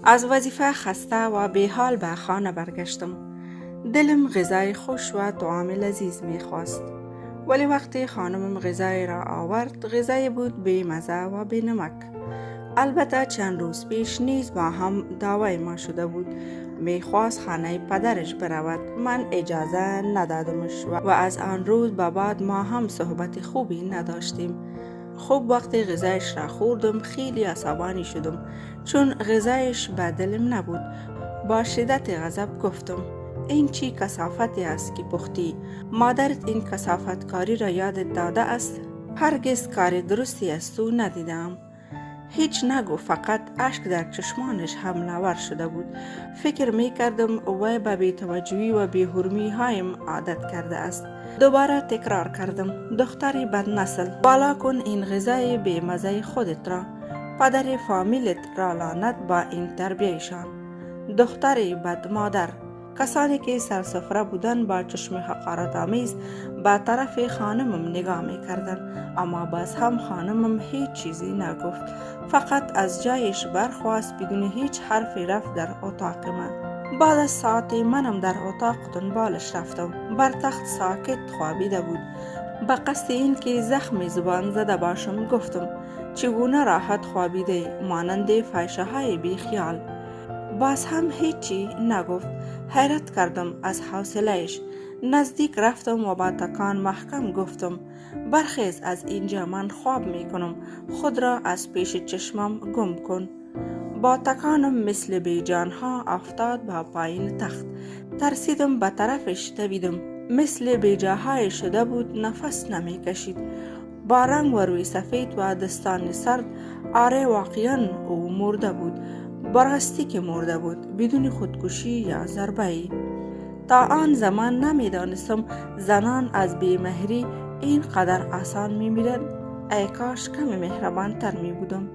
از وظیفه خسته و بیحال به خانه برگشتم. دلم غذای خوش و طعام لذیذ می خواست. ولی وقتی خانمم غذای را آورد، غذای بود بی مزه و بی نمک. البته چند روز پیش نیز با هم دعوای ما شده بود. می خواست خانه پدرش برود. من اجازه ندادمش و از آن روز به بعد ما هم صحبت خوبی نداشتیم. خوب وقتی غذایش را خوردم خیلی عصبانی شدم چون غذایش به دلم نبود. با شدت غضب گفتم: این چی کثافتی است که پختی؟ مادرت این کثافت کاری را یادت داده است؟ هرگز کار درستی از تو ندیدم. هیچ نگو، فقط اشک در چشمانش حمله ور شده بود. فکر می کردم وی به بی‌توجهی و بی‌حرمی هایم عادت کرده است. دوباره تکرار کردم: دختری بد نسل، بالا کن این غذای بی مزه خودت را. پدر فامیلت را لعنت با این تربیهشان. دختری بد مادر. کسانی که سرسفره بودن با چشم حقارت آمیز به طرف خانمم نگاه می کردن، اما باز هم خانمم هیچ چیزی نگفت. فقط از جایش برخواست، بدون هیچ حرفی رفت در اتاق من. بعد از ساعتی منم در اتاق دنبالش رفتم. بر تخت ساکت خوابیده بود. به قصد این که زخم زبان زده باشم گفتم: چگونه راحت خوابیده، مانند فاحشه های بی خیال. باز هم هیچی نگفت. حیرت کردم از حوصله‌اش. نزدیک رفتم و با تکان محکم گفتم: برخیز از اینجا، من خواب می کنم. خود را از پیش چشمم گم کن. با تکانم مثل بیجانها افتاد با پایین تخت. ترسیدم به طرفش دویدم. مثل بیجاهای شده بود، نفس نمی کشید. با رنگ و روی سفید و دستان سرد. آره، واقعا او مرده بود. براستی که مرده بود، بدون خودکشی یا ضربه ای. تا آن زمان نمی دانستم زنان از بیمهری اینقدر آسان می میرند. ای کاش کمی مهربان تر می بودم.